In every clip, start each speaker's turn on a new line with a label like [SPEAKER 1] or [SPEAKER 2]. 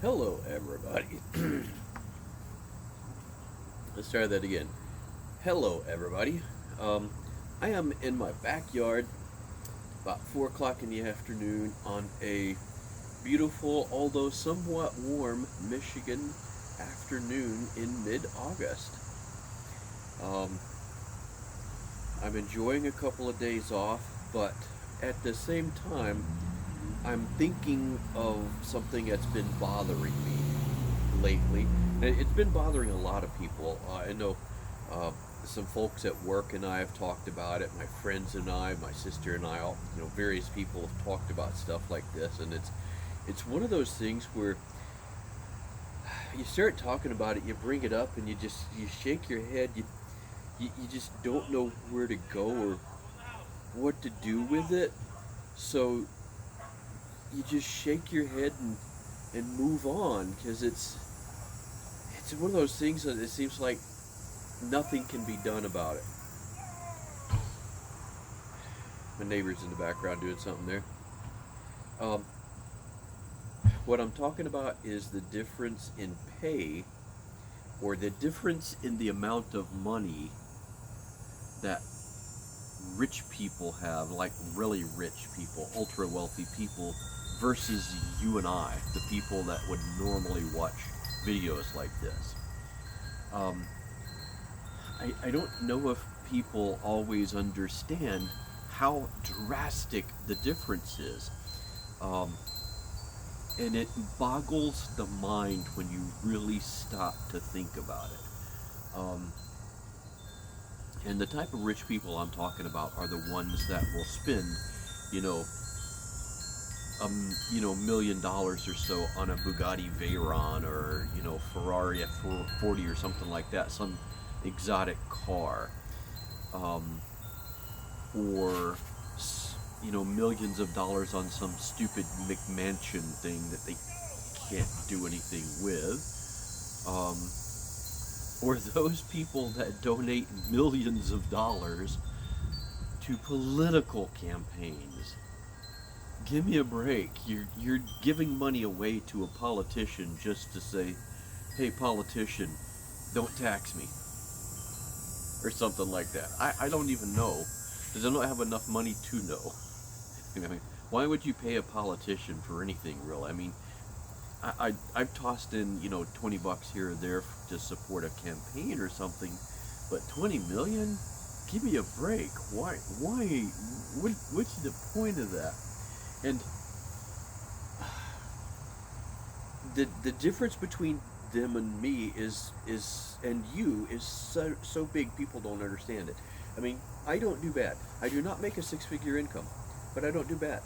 [SPEAKER 1] Hello, everybody. Let's try that again. Hello, everybody. Um, I am in my backyard about 4 o'clock in the afternoon on a beautiful, although somewhat warm, Michigan afternoon in mid August. Um, I'm enjoying a couple of days off, but at the same time, I'm thinking of something that's been bothering me lately. And it's been bothering a lot of people. I know uh, some folks at work and I have talked about it. My friends and I, my sister and I, all various people have talked about stuff like this, and it's one of those things where you start talking about it, you bring it up, and you shake your head. You just don't know where to go or what to do with it. So you just shake your head and move on because it's one of those things that it seems like nothing can be done about it. My neighbor's in the background doing something there. Um, what I'm talking about is the difference in pay, or the difference in the amount of money that rich people have, like really rich people, ultra wealthy people, versus you and I, the people that would normally watch videos like this. Um, I don't know if people always understand how drastic the difference is. Um, and it boggles the mind when you really stop to think about it. And the type of rich people I'm talking about are the ones that will spend, you know, $1 million or so on a Bugatti Veyron, or Ferrari F40 or something like that, some exotic car, um, or millions of dollars on some stupid McMansion thing that they can't do anything with, um, or those people that donate millions of dollars to political campaigns. Give me a break. You're giving money away to a politician just to say, "Hey, politician, don't tax me," or something like that. I don't even know, because I don't have enough money to know. I mean, why would you pay a politician for anything, really? I mean, I've tossed in, $20 here or there to support a campaign or something, but 20 million? Give me a break. Why? What's the point of that? And the difference between them and me is and you is so big people don't understand it. I mean, I don't do bad. I do not make a six-figure income, but I don't do bad.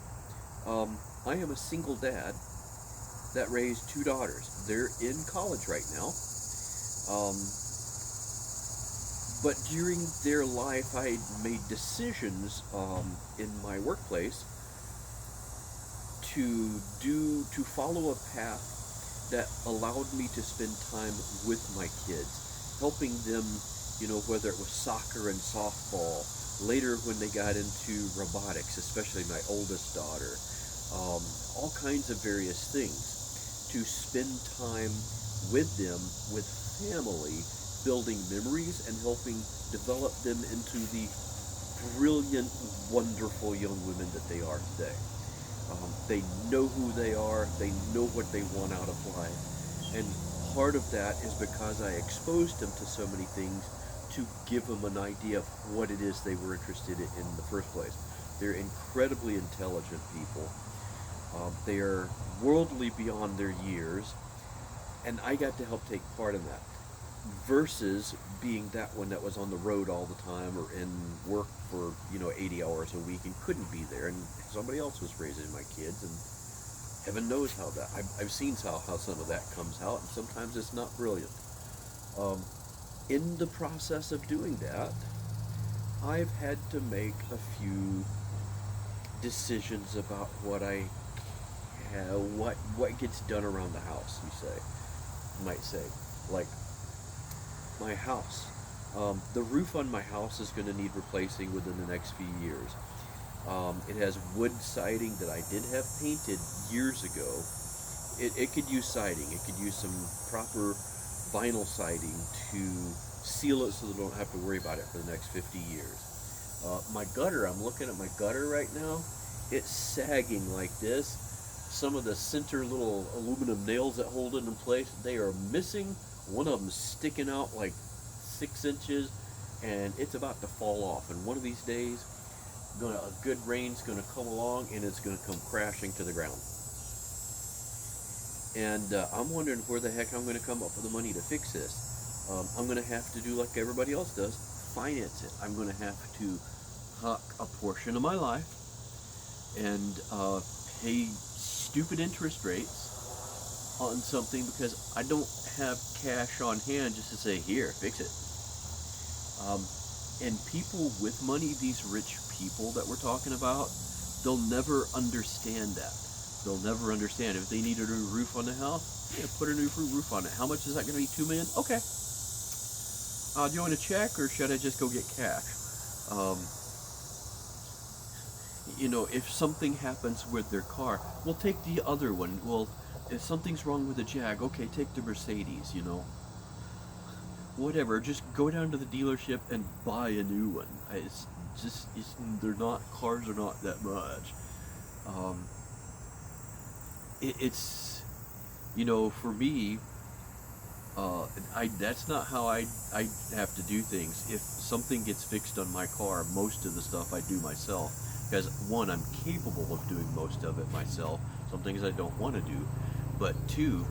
[SPEAKER 1] I am a single dad that raised two daughters. They're in college right now. Um, but during their life, I made decisions in my workplace to follow a path that allowed me to spend time with my kids, helping them, whether it was soccer and softball, later when they got into robotics, especially my oldest daughter, all kinds of various things, to spend time with them, with family, building memories and helping develop them into the brilliant, wonderful young women that they are today. They know who they are, they know what they want out of life. And part of that is because I exposed them to so many things to give them an idea of what it is they were interested in the first place. They're incredibly intelligent people. They are worldly beyond their years, and I got to help take part in that. Versus being that one that was on the road all the time or in work for 80 hours a week and couldn't be there, and somebody else was raising my kids, and heaven knows how that I've seen how some of that comes out, and sometimes it's not brilliant. Um, in the process of doing that, I've had to make a few decisions about what gets done around the house. You might say, like my house. The roof on my house is going to need replacing within the next few years. It has wood siding that I did have painted years ago, it could use siding. It could use some proper vinyl siding to seal it so they don't have to worry about it for the next 50 years. My gutter, I'm looking at my gutter right now. It's sagging like this. Some of the center little aluminum nails that hold it in place, they are missing. One of them's sticking out like 6 inches, and it's about to fall off. And one of these days, a good rain's gonna come along, and it's gonna come crashing to the ground. And I'm wondering where the heck I'm gonna come up with the money to fix this. I'm gonna have to do like everybody else does, finance it. I'm gonna have to huck a portion of my life and pay stupid interest rates on something because I don't have cash on hand just to say, here, fix it. And people with money, these rich people that we're talking about, they'll never understand that. They'll never understand. If they need a new roof on the house, yeah, put a new roof on it. How much is that going to be? $2 million? Okay. Do you want a check, or should I just go get cash? If something happens with their car, we'll take the other one. Well, if something's wrong with the Jag, okay, take the Mercedes, Whatever, just go down to the dealership and buy a new one. Cars are not that much. For me, that's not how I have to do things. If something gets fixed on my car, most of the stuff I do myself. Because one, I'm capable of doing most of it myself. Some things I don't want to do. But two,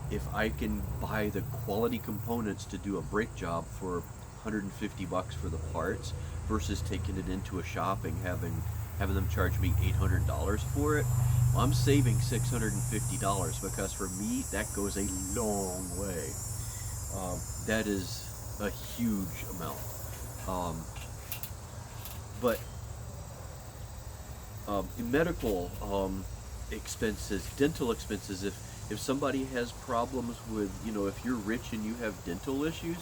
[SPEAKER 1] if I can buy the quality components to do a brake job for $150 for the parts versus taking it into a shop and having them charge me $800 for it, well, I'm saving $650 because for me that goes a long way. That is a huge amount. But medical expenses, dental expenses, if somebody has problems with, if you're rich and you have dental issues,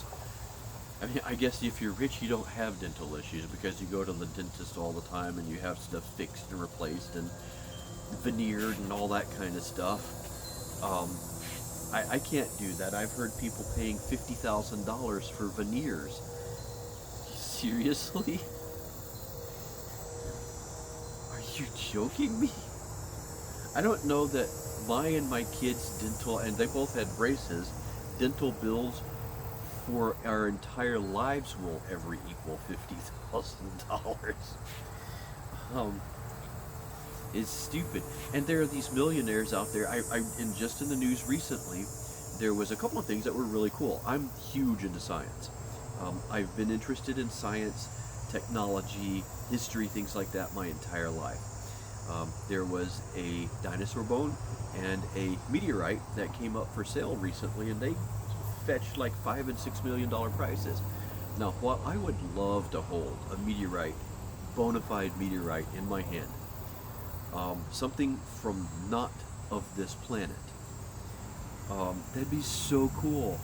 [SPEAKER 1] I mean, I guess if you're rich, you don't have dental issues because you go to the dentist all the time and you have stuff fixed and replaced and veneered and all that kind of stuff. I can't do that. I've heard people paying $50,000 for veneers. Seriously? Are you joking me? I don't know that my and my kids' dental, and they both had braces, dental bills for our entire lives will ever equal $50,000. It's stupid. And there are these millionaires out there. And just in the news recently, there was a couple of things that were really cool. I'm huge into science. I've been interested in science, technology, history, things like that my entire life. There was a dinosaur bone and a meteorite that came up for sale recently, and they fetched like $5 and $6 million prices. Now, while I would love to hold a meteorite, bona fide meteorite in my hand, something from not of this planet, that'd be so cool.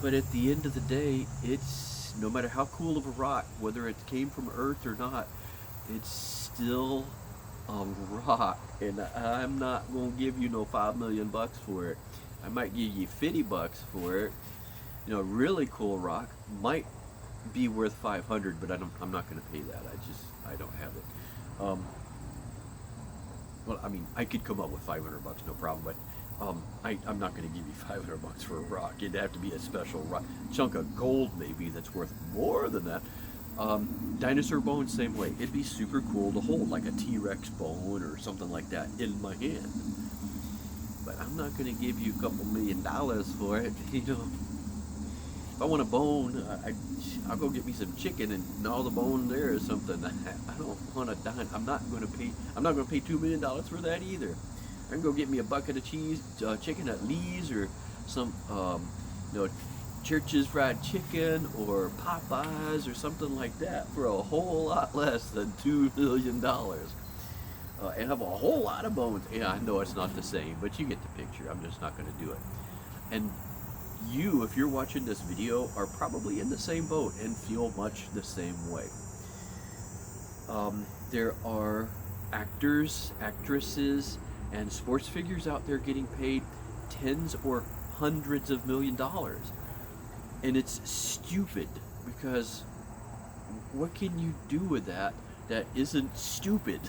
[SPEAKER 1] But at the end of the day, it's no matter how cool of a rock, whether it came from Earth or not, it's still a rock, and I'm not gonna give you no $5 million for it. I might give you $50 for it. A really cool rock might be worth 500, but I'm not gonna pay that. I don't have it. Well, I mean, I could come up with $500, no problem, but I'm not going to give you $500 for a rock. It'd have to be a special rock, chunk of gold maybe that's worth more than that. Dinosaur bone, same way. It'd be super cool to hold, like a T-Rex bone or something like that in my hand. But I'm not going to give you a couple $1 million for it. If I want a bone, I'll go get me some chicken and gnaw the bone there or something. I don't want a dime. I'm not going to pay $2 million for that either. I can go get me a bucket of chicken at Lee's or some, Church's Fried Chicken or Popeyes or something like that for a whole lot less than $2 million. And have a whole lot of bones. Yeah, I know it's not the same, but you get the picture. I'm just not going to do it. And you, if you're watching this video, are probably in the same boat and feel much the same way. There are actors, actresses, and sports figures out there getting paid tens or hundreds of $1,000,000. And it's stupid, because what can you do with that isn't stupid?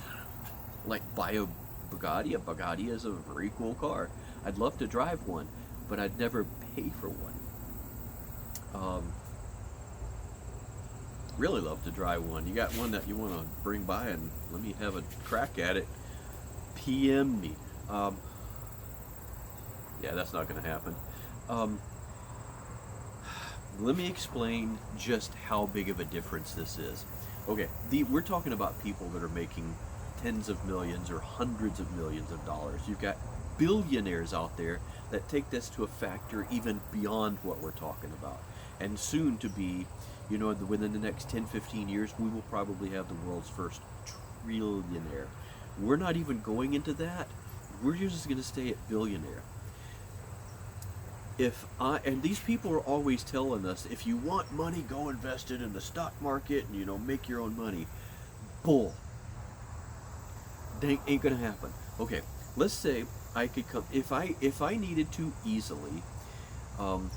[SPEAKER 1] Like buy a Bugatti. A Bugatti is a very cool car. I'd love to drive one, but I'd never pay for one. Really love to drive one. You got one that you want to bring by and let me have a crack at it? PM me. Yeah, that's not going to happen. Let me explain just how big of a difference this is. Okay, we're talking about people that are making tens of millions or hundreds of millions of dollars. You've got billionaires out there that take this to a factor even beyond what we're talking about. And soon to be, within the next 10, 15 years, we will probably have the world's first trillionaire. We're not even going into that. We're just going to stay at billionaire. And these people are always telling us, if you want money, go invest it in the stock market and, make your own money. Bull. They ain't going to happen. Okay, let's say I could come, if I needed to easily,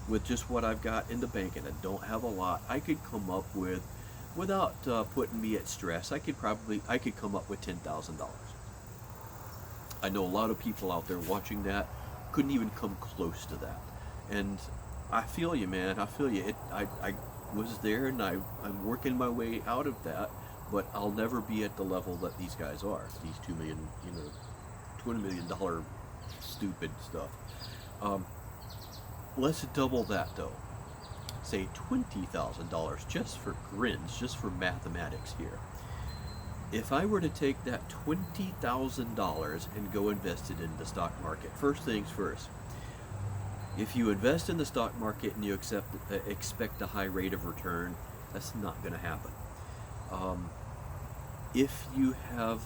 [SPEAKER 1] with just what I've got in the bank, and I don't have a lot, I could come up with, without putting me at stress, I could come up with $10,000. I know a lot of people out there watching that couldn't even come close to that. And I feel you, man. I feel you. I was there, and I'm working my way out of that, but I'll never be at the level that these guys are. These $2 million, $20 million stupid stuff. Let's double that though. Say $20,000, just for grins, just for mathematics here. If I were to take that $20,000 and go invest it in the stock market, first things first. If you invest in the stock market and you expect a high rate of return, that's not going to happen. If you have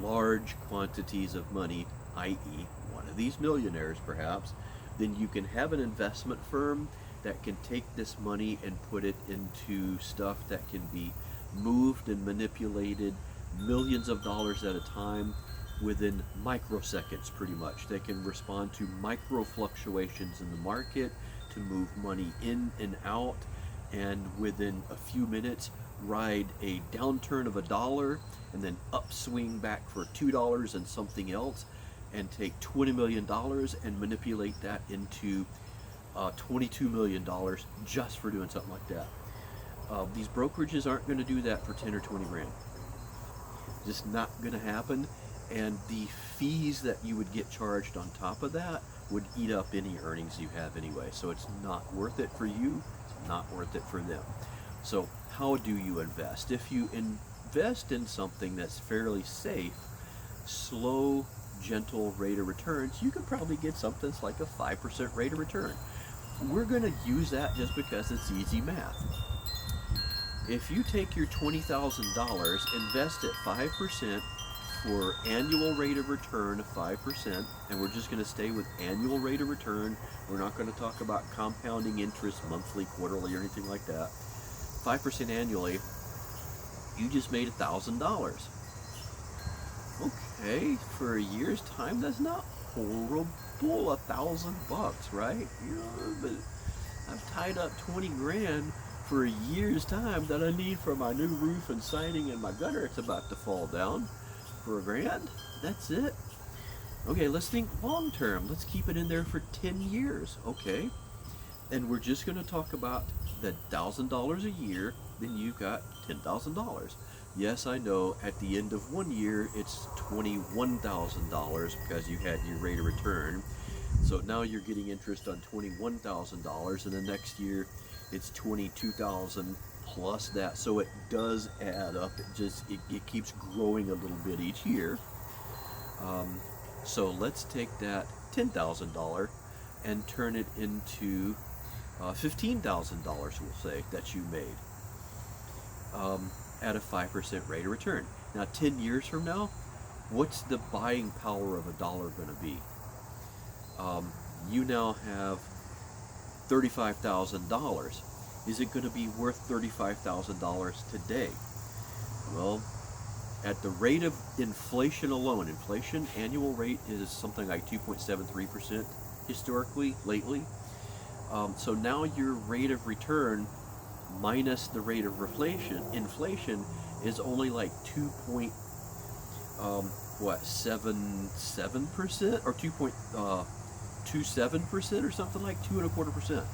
[SPEAKER 1] large quantities of money, i.e. one of these millionaires perhaps, then you can have an investment firm that can take this money and put it into stuff that can be moved and manipulated millions of dollars at a time within microseconds, pretty much. They can respond to micro fluctuations in the market to move money in and out, and within a few minutes ride a downturn of $1 and then upswing back for $2 and something else, and take $20 million and manipulate that into $22 million just for doing something like that. These brokerages aren't going to do that for 10 or 20 grand. Just not going to happen. And the fees that you would get charged on top of that would eat up any earnings you have anyway. So it's not worth it for you. It's not worth it for them. So how do you invest? If you invest in something that's fairly safe, slow, gentle rate of returns, you could probably get something that's like a 5% rate of return. We're going to use that just because it's easy math. If you take your $20,000, invest at 5%, for annual rate of return of 5%, and we're just going to stay with annual rate of return. We're not going to talk about compounding interest monthly, quarterly, or anything like that. 5% annually, you just made $1,000. Okay, for a year's time, that's not horrible. $1,000, right? But I've tied up 20 grand for a year's time that I need for my new roof and siding, and my gutter it's about to fall down. For $1,000, that's it. Okay, let's think long term. Let's keep it in there for 10 years. Okay, and we're just going to talk about the $1,000 a year. Then you've got $10,000. Yes, I know. At the end of 1 year, it's $21,000 because you had your rate of return. So now you're getting interest on $21,000, and the next year, it's $22,000. Plus that, so it does add up. It keeps growing a little bit each year. So let's take that $10,000 and turn it into $15,000, we'll say, that you made at a 5% rate of return. Now 10 years from now, what's the buying power of $1 going to be? You now have $35,000. Is it going to be worth $35,000 today? Well, at the rate of inflation alone, inflation annual rate is something like 2.73% historically, lately. So now your rate of return minus the rate of inflation is only like 2.77% or 2.27% or something like 2.25%.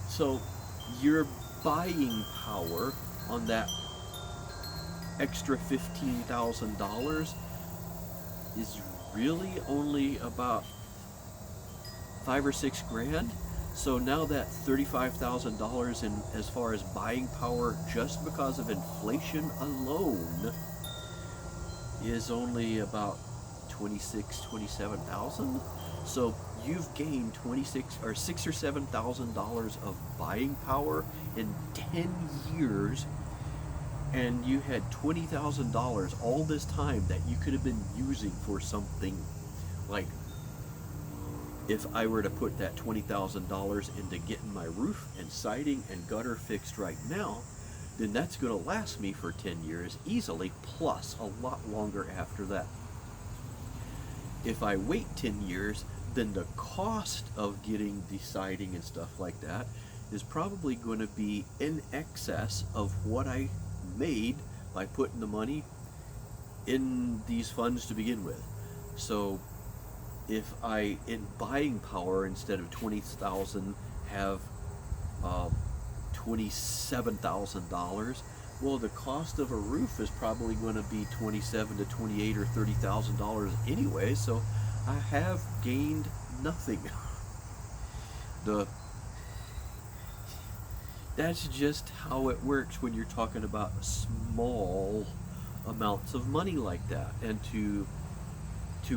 [SPEAKER 1] So your buying power on that extra $15,000 is really only about 5 or 6 grand. So now that $35,000 in as far as buying power just because of inflation alone is only about 27,000. So you've gained 26 or $6 or $7,000 of buying power in 10 years, and you had $20,000 all this time that you could have been using for something. Like, if I were to put that $20,000 into getting my roof and siding and gutter fixed right now, then that's going to last me for 10 years easily, plus a lot longer after that. If I wait 10 years, then the cost of getting the siding and stuff like that is probably going to be in excess of what I made by putting the money in these funds to begin with. So if I, in buying power, instead of 20,000, have $27,000, well, the cost of a roof is probably going to be $27 to $28 or $30,000 anyway. So I have gained nothing. That's just how it works when you're talking about small amounts of money like that. And to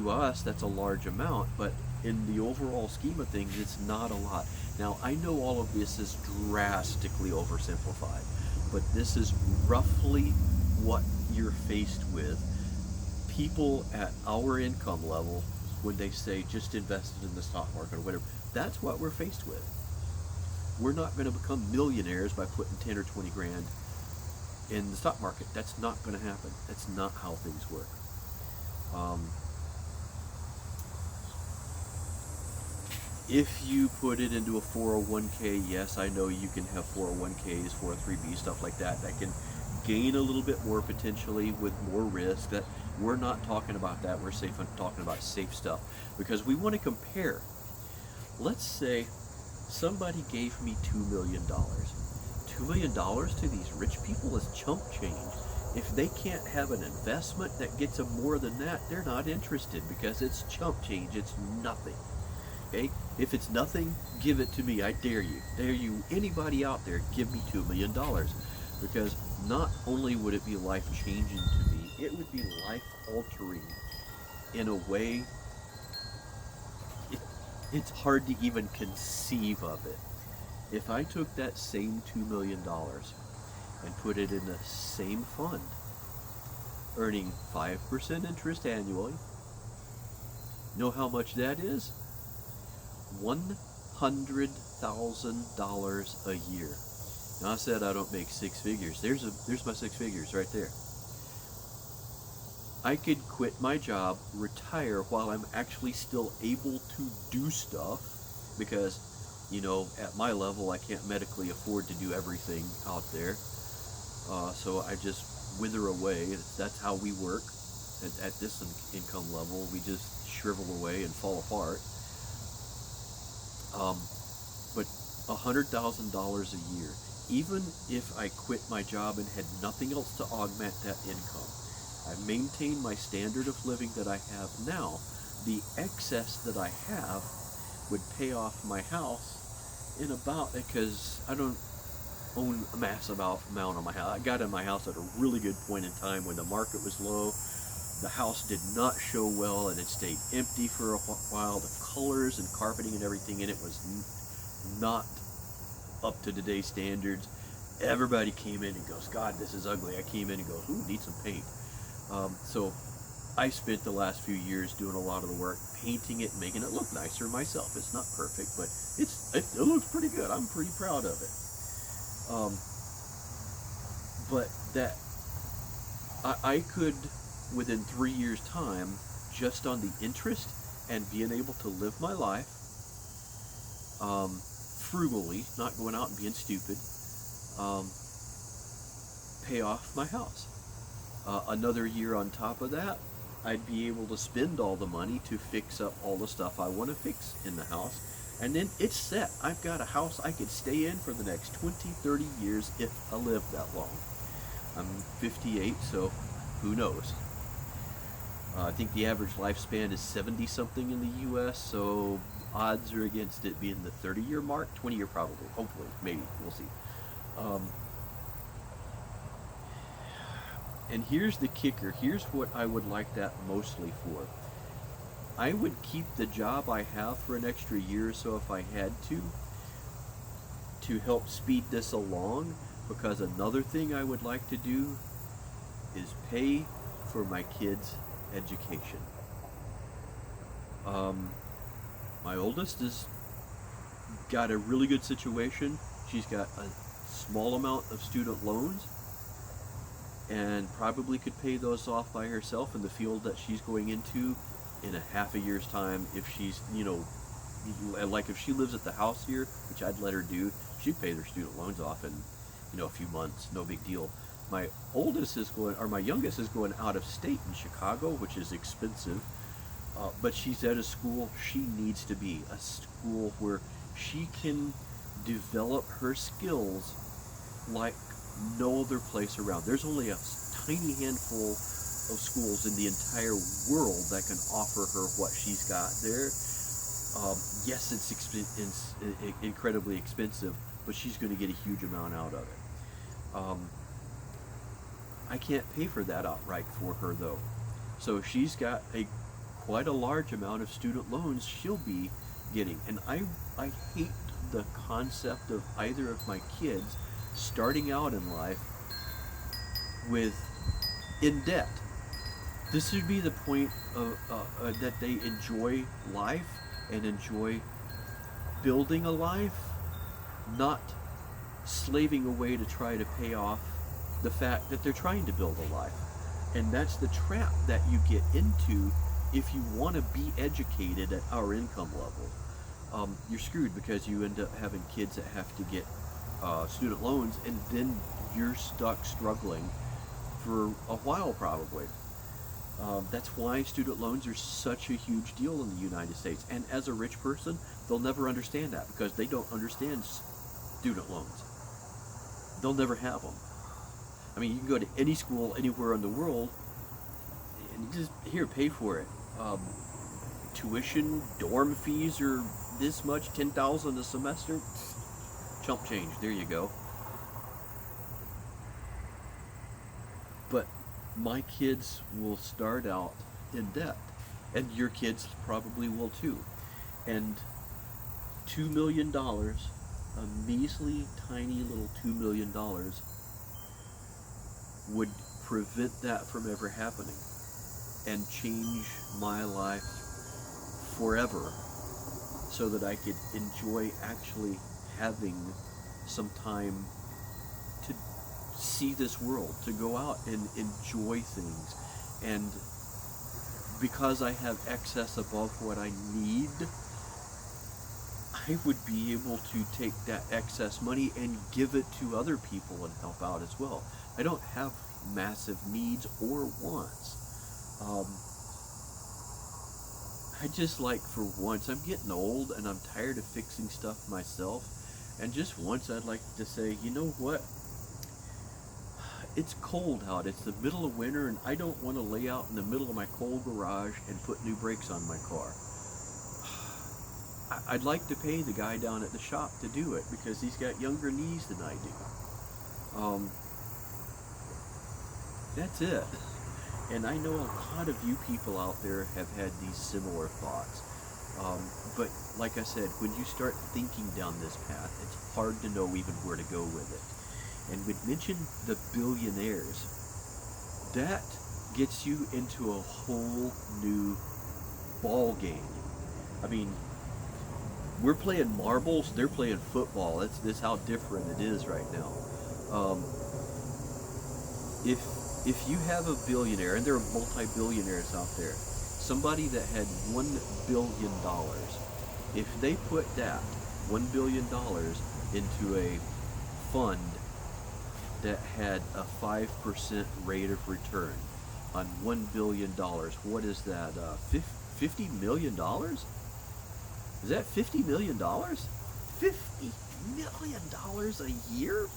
[SPEAKER 1] us, that's a large amount, but in the overall scheme of things, it's not a lot. Now, I know all of this is drastically oversimplified, but this is roughly what you're faced with. People at our income level, when they say just invested in the stock market or whatever, that's what we're faced with. We're not going to become millionaires by putting 10 or 20 grand in the stock market. That's not going to happen. That's not how things work. If you put it into a 401k, yes, I know you can have 401ks, 403b, stuff like that can gain a little bit more potentially with more risk. That we're not talking about that. We're talking about safe stuff, because we want to compare. Let's say somebody gave me $2 million. $2 million to these rich people is chump change. If they can't have an investment that gets them more than that, they're not interested, because it's chump change. It's nothing. Okay? If it's nothing, give it to me. I dare you. Dare you, anybody out there, give me $2 million. Because not only would it be life-changing to me, it would be life-altering in a way it's hard to even conceive of it. If I took that same $2 million and put it in the same fund, earning 5% interest annually, know how much that is? $100,000 a year. Now, I said I don't make six figures. There's my six figures right there. I could quit my job, retire while I'm actually still able to do stuff, because, at my level, I can't medically afford to do everything out there. So I just wither away. That's how we work at this income level. We just shrivel away and fall apart. But $100,000 a year, even if I quit my job and had nothing else to augment that income, I maintain my standard of living that I have now, the excess that I have would pay off my house in about, because I don't own a massive amount on my house. I got in my house at a really good point in time when the market was low. The house did not show well, and it stayed empty for a while. The colors and carpeting and everything in it was not up to today's standards. Everybody came in and goes, "God, this is ugly." I came in and goes, "Ooh, need some paint." So I spent the last few years doing a lot of the work, painting it, making it look nicer myself. It's not perfect, but it looks pretty good. I'm pretty proud of it. But that I could, within 3 years' time, just on the interest and being able to live my life frugally, not going out and being stupid, um, pay off my house. Another year on top of that, I'd be able to spend all the money to fix up all the stuff I want to fix in the house. And then it's set. I've got a house I could stay in for the next 20, 30 years if I live that long. I'm 58, so who knows? I think the average lifespan is 70 something in the US, so odds are against it being the 30-year mark. 20-year probably, hopefully, maybe, we'll see. Um, and here's the kicker. Here's what I would like that mostly for. I would keep the job I have for an extra year or so if I had to help speed this along, because another thing I would like to do is pay for my kids' education. My oldest has got a really good situation. She's got a small amount of student loans and probably could pay those off by herself in the field that she's going into in a half a year's time. If she's, like if she lives at the house here, which I'd let her do, she'd pay her student loans off in, a few months, no big deal. My youngest is going out of state in Chicago, which is expensive, but she's at a school she needs to be, a school where she can develop her skills like no other place around. There's only a tiny handful of schools in the entire world that can offer her what she's got there. Yes, it's incredibly expensive, but she's going to get a huge amount out of it. I can't pay for that outright for her though. So she's got quite a large amount of student loans she'll be getting. And I hate the concept of either of my kids starting out in life in debt. This would be the point that they enjoy life and enjoy building a life, not slaving away to try to pay off the fact that they're trying to build a life. And that's the trap that you get into if you want to be educated at our income level. You're screwed because you end up having kids that have to get student loans, and then you're stuck struggling for a while probably. That's why student loans are such a huge deal in the United States. And as a rich person, they'll never understand that because they don't understand student loans. They'll never have them. I mean, you can go to any school anywhere in the world and just, here, pay for it. Tuition, dorm fees are this much, $10,000 a semester. Chump change, there you go. But my kids will start out in debt, and your kids probably will too. And $2 million, a measly, tiny little $2 million, would prevent that from ever happening and change my life forever, so that I could enjoy actually having some time to see this world, to go out and enjoy things. And because I have excess above what I need, I would be able to take that excess money and give it to other people and help out as well. I don't have massive needs or wants. I just like, for once, I'm getting old and I'm tired of fixing stuff myself, and just once I'd like to say, you know what, it's cold out, it's the middle of winter, and I don't want to lay out in the middle of my cold garage and put new brakes on my car. I'd like to pay the guy down at the shop to do it because he's got younger knees than I do. That's it. And I know a lot of you people out there have had these similar thoughts. But like I said, when you start thinking down this path, it's hard to know even where to go with it. And we mentioned the billionaires. That gets you into a whole new ball game. I mean, we're playing marbles, they're playing football. That's how different it is right now. If If you have a billionaire, and there are multi-billionaires out there, somebody that had $1 billion, if they put that $1 billion into a fund that had a 5% rate of return on $1 billion, what is that? $50 million? Is that $50 million? $50 million a year?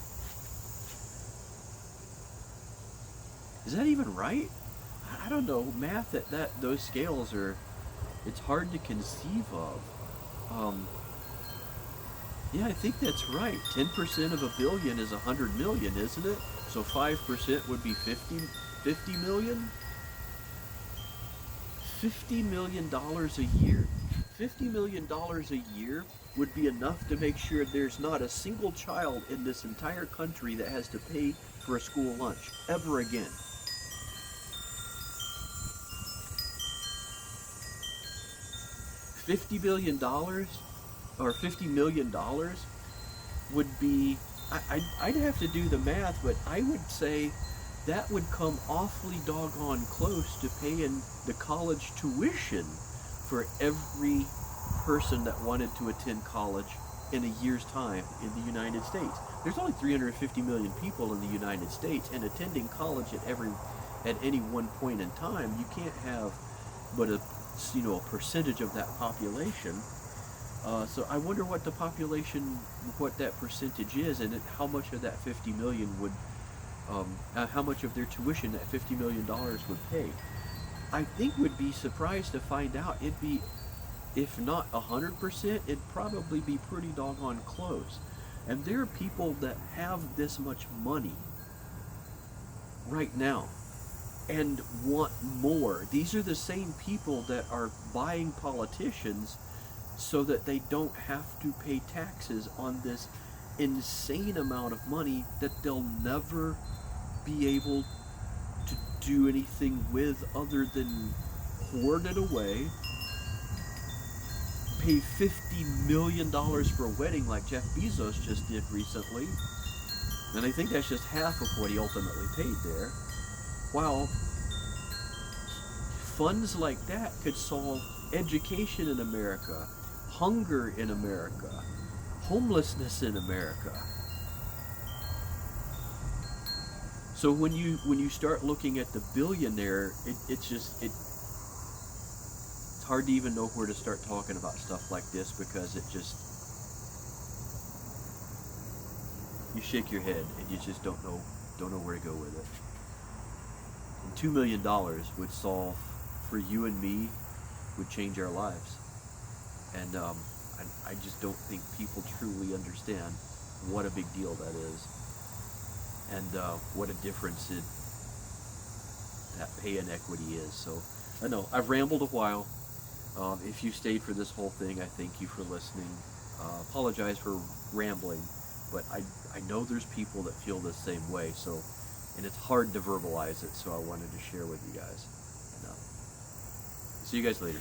[SPEAKER 1] Is that even right? I don't know. Math at those scales are, it's hard to conceive of. Um, yeah, I think that's right. 10% of a billion is 100 million, isn't it? So 5% would be 50 million? $50 million a year. $50 million a year would be enough to make sure there's not a single child in this entire country that has to pay for a school lunch ever again. $50 billion or $50 million would be, I'd have to do the math, but I would say that would come awfully doggone close to paying the college tuition for every person that wanted to attend college in a year's time in the United States. There's only 350 million people in the United States, and attending college at any one point in time, you can't have but a percentage of that population. So I wonder what the population, what that percentage is, and how much of that 50 million would, how much of their tuition that $50 million would pay. I think would be surprised to find out it'd be, if not 100%, it'd probably be pretty doggone close. And there are people that have this much money right now and want more. These are the same people that are buying politicians so that they don't have to pay taxes on this insane amount of money that they'll never be able to do anything with other than hoard it away, pay $50 million for a wedding like Jeff Bezos just did recently, and I think that's just half of what he ultimately paid there. While funds like that could solve education in America, hunger in America, homelessness in America. So when you start looking at the billionaire, it's hard to even know where to start talking about stuff like this, because you shake your head and you just don't know where to go with it. And $2 million would solve, for you and me, would change our lives. And I just don't think people truly understand what a big deal that is, and what a difference that pay inequity is. So I know I've rambled a while. If you stayed for this whole thing, I thank you for listening. Apologize for rambling, but I know there's people that feel the same way. So, and it's hard to verbalize it. So I wanted to share with you guys. See you guys later.